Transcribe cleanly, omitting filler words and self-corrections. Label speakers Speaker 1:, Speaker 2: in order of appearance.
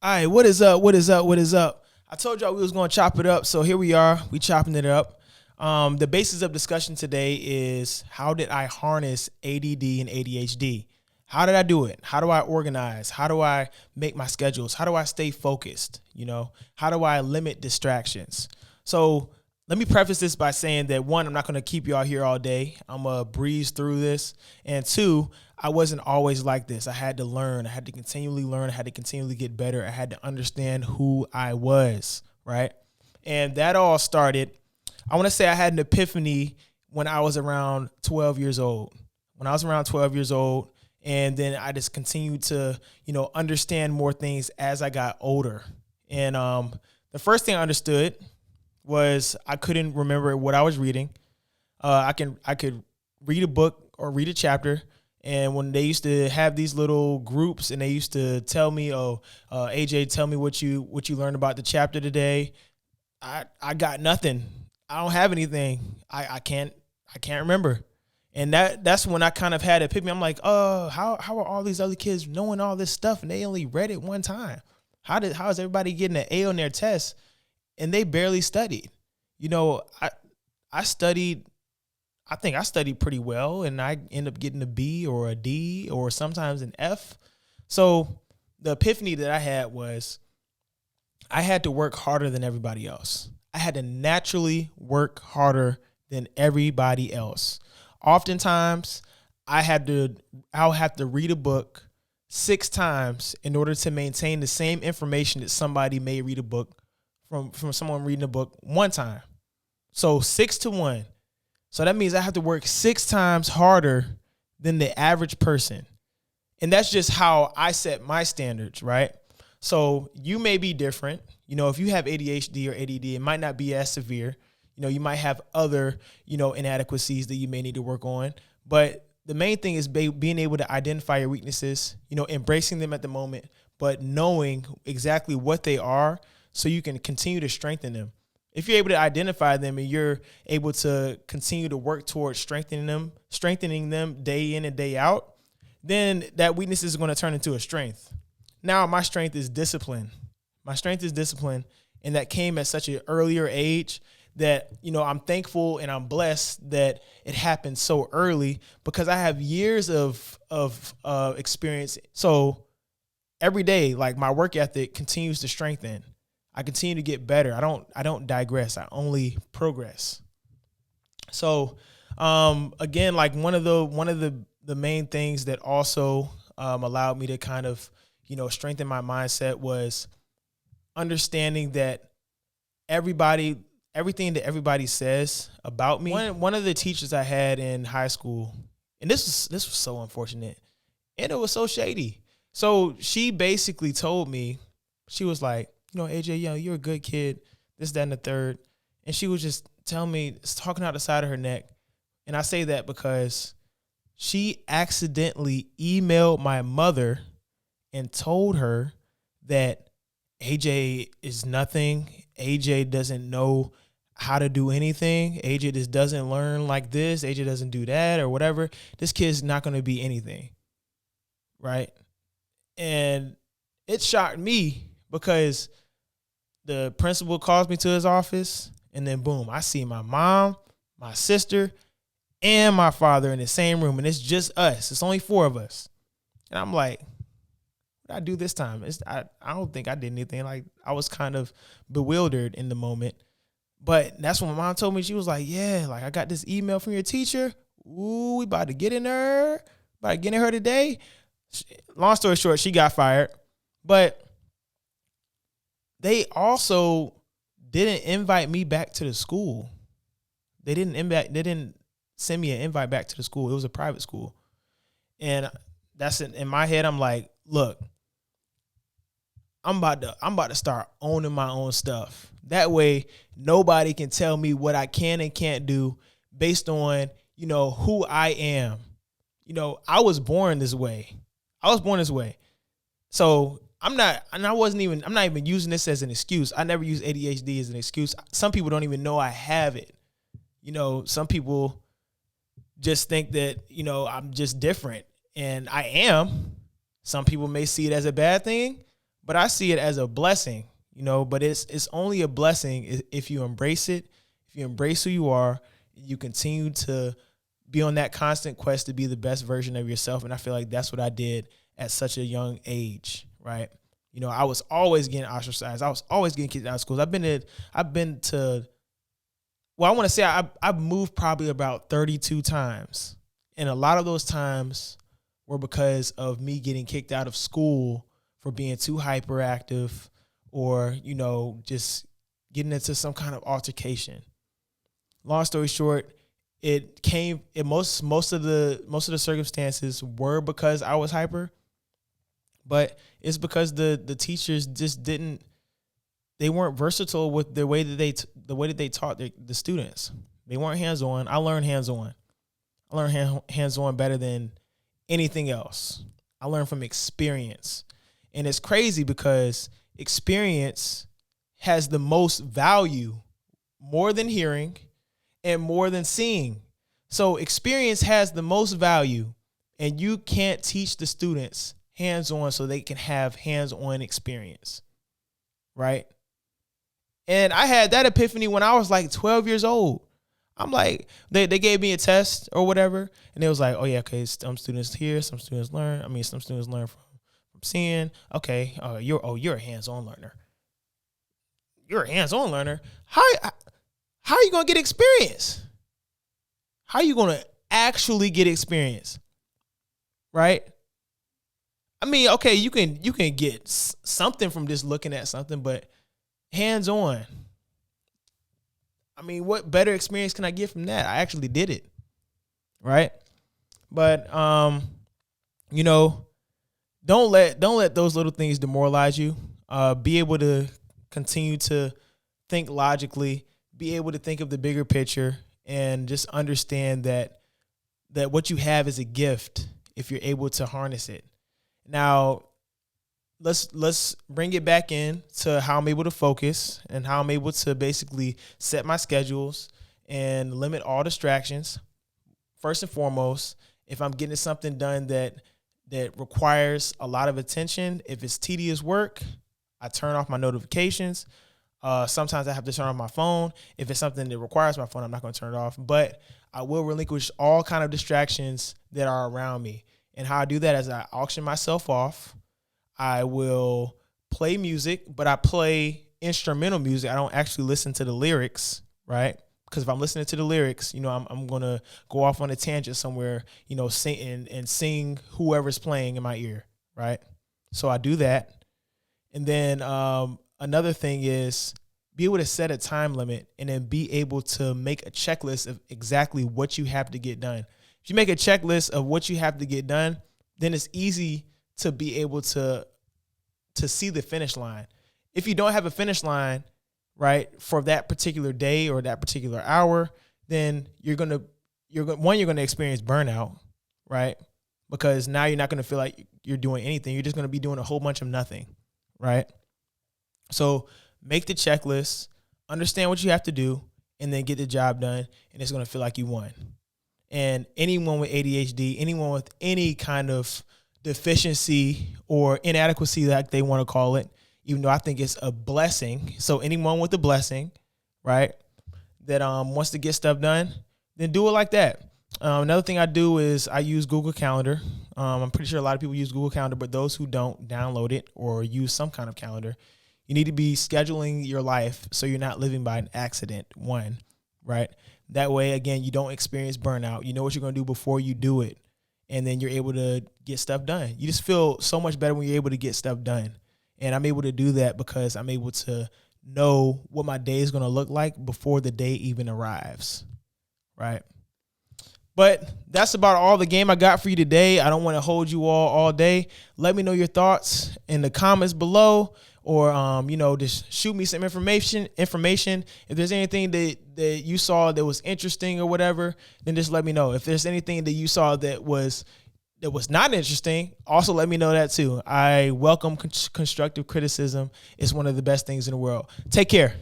Speaker 1: All right, what is up? What is up? What is up? I told y'all we was gonna chop it up, so here we are. We chopping it up. The basis of discussion today is how did I harness ADD and ADHD? How did I do it? How do I organize? How do I make my schedules? How do I stay focused? How do I limit distractions? So let me preface this by saying that one, I'm not going to keep y'all here all day. I'm going to breeze through this. And two, I wasn't always like this. I had to learn. I had to continually learn. I had to continually get better. I had to understand who I was, right? And that all started, I want to say I had an epiphany when I was around 12 years old. When I was around 12 years old, and then I just continued to, understand more things as I got older. And the first thing I understood was I couldn't remember what I was reading. I could read a book or read a chapter, and when they used to have these little groups and they used to tell me, AJ, tell me what you learned about the chapter today. I got nothing. I don't have anything. I can't remember. And that's when I kind of had it pick me. I'm like, how are all these other kids knowing all this stuff and they only read it one time? How is everybody getting an A on their test and they barely studied? I studied. I think I studied pretty well, and I end up getting a B or a D or sometimes an F. So the epiphany that I had was I had to work harder than everybody else. I had to naturally work harder than everybody else. Oftentimes, I'll have to read a book 6 times in order to maintain the same information that somebody may read a book from someone reading a book 1 time. So 6-1. So that means I have to work 6 times harder than the average person. And that's just how I set my standards, right? So you may be different. If you have ADHD or ADD, it might not be as severe. You might have other, inadequacies that you may need to work on. But the main thing is being able to identify your weaknesses, embracing them at the moment, but knowing exactly what they are so you can continue to strengthen them. If you're able to identify them and you're able to continue to work towards strengthening them day in and day out, then that weakness is going to turn into a strength. Now, my strength is discipline. And that came at such an earlier age that, I'm thankful and I'm blessed that it happened so early because I have years of experience. So every day, like, my work ethic continues to strengthen. I continue to get better. I don't digress. I only progress. So, again, like one of the main things that also allowed me to kind of, strengthen my mindset was understanding that everything that everybody says about me. One of the teachers I had in high school, and this was so unfortunate, and it was so shady. So she basically told me, she was like, AJ, you're a good kid, this, that, and the third. And she was just telling me, talking out the side of her neck. And I say that because she accidentally emailed my mother and told her that AJ is nothing. AJ doesn't know how to do anything. AJ just doesn't learn like this. AJ doesn't do that or whatever. This kid's not going to be anything. Right? And it shocked me because the principal calls me to his office, and then boom, I see my mom, my sister, and my father in the same room, and it's just us. It's only 4 of us. And I'm like, what did I do this time? I don't think I did anything. Like, I was kind of bewildered in the moment. But that's when my mom told me, she was like, yeah, like, I got this email from your teacher. Ooh, we about to get in her. About to get in her today. Long story short, she got fired. But they also didn't invite me back to the school. They didn't send me an invite back to the school. It was a private school. And that's in my head. I'm like, look, I'm about to start owning my own stuff. That way nobody can tell me what I can and can't do based on, who I am. I was born this way. So I'm not even using this as an excuse. I never use ADHD as an excuse. Some people don't even know I have it. Some people just think that, I'm just different, and I am. Some people may see it as a bad thing, but I see it as a blessing, but it's only a blessing if you embrace it, if you embrace who you are, you continue to be on that constant quest to be the best version of yourself. And I feel like that's what I did at such a young age, right? I was always getting ostracized. I was always getting kicked out of schools. I've moved probably about 32 times. And a lot of those times were because of me getting kicked out of school for being too hyperactive or, just getting into some kind of altercation. Long story short, most of the circumstances were because I was hyper, but it's because the teachers just they weren't versatile with the way that they taught the students. They weren't hands-on. I learned hands-on. I learned hands-on better than anything else. I learned from experience. And it's crazy because experience has the most value, more than hearing and more than seeing. So experience has the most value, and you can't teach the students hands-on so they can have hands-on experience, right? And I had that epiphany when I was like 12 years old. I'm like, they gave me a test or whatever, and it was like, oh yeah, okay, some students hear, some students learn. Some students learn from seeing. Okay, you're a hands-on learner. You're a hands-on learner. How are you gonna get experience? How are you gonna actually get experience? Right? Okay, you can get something from just looking at something, but hands-on. What better experience can I get from that? I actually did it. Right? But don't let those little things demoralize you. Be able to continue to think logically, be able to think of the bigger picture, and just understand that what you have is a gift if you're able to harness it. Now, let's bring it back in to how I'm able to focus and how I'm able to basically set my schedules and limit all distractions. First and foremost, if I'm getting something done that requires a lot of attention, if it's tedious work, I turn off my notifications. Sometimes I have to turn off my phone. If it's something that requires my phone, I'm not going to turn it off. But I will relinquish all kind of distractions that are around me. And how I do that is I auction myself off. I will play music, but I play instrumental music. I don't actually listen to the lyrics, right? Because if I'm listening to the lyrics, I'm going to go off on a tangent somewhere, sing and sing whoever's playing in my ear, right? So I do that. And then another thing is be able to set a time limit and then be able to make a checklist of exactly what you have to get done. If you make a checklist of what you have to get done, then it's easy to be able to see the finish line. If you don't have a finish line, right, for that particular day or that particular hour, then you're going to experience burnout, right? Because now you're not going to feel like you're doing anything. You're just going to be doing a whole bunch of nothing, right? So make the checklist, understand what you have to do, and then get the job done, and it's going to feel like you won. And anyone with ADHD, anyone with any kind of deficiency or inadequacy, like they want to call it, even though I think it's a blessing. So anyone with a blessing, right, that wants to get stuff done, then do it like that. Another thing I do is I use Google Calendar. I'm pretty sure a lot of people use Google Calendar, but those who don't, download it or use some kind of calendar. You need to be scheduling your life so you're not living by an accident, right? That way, again, you don't experience burnout. You know what you're going to do before you do it, and then you're able to get stuff done. You just feel so much better when you're able to get stuff done. And I'm able to do that because I'm able to know what my day is going to look like before the day even arrives, right? But that's about all the game I got for you today. I don't want to hold you all day. Let me know your thoughts in the comments below, or just shoot me some information. If there's anything that you saw that was interesting or whatever, then just let me know. If there's anything that you saw that was not interesting, also let me know that too. I welcome constructive criticism. It's one of the best things in the world. Take care.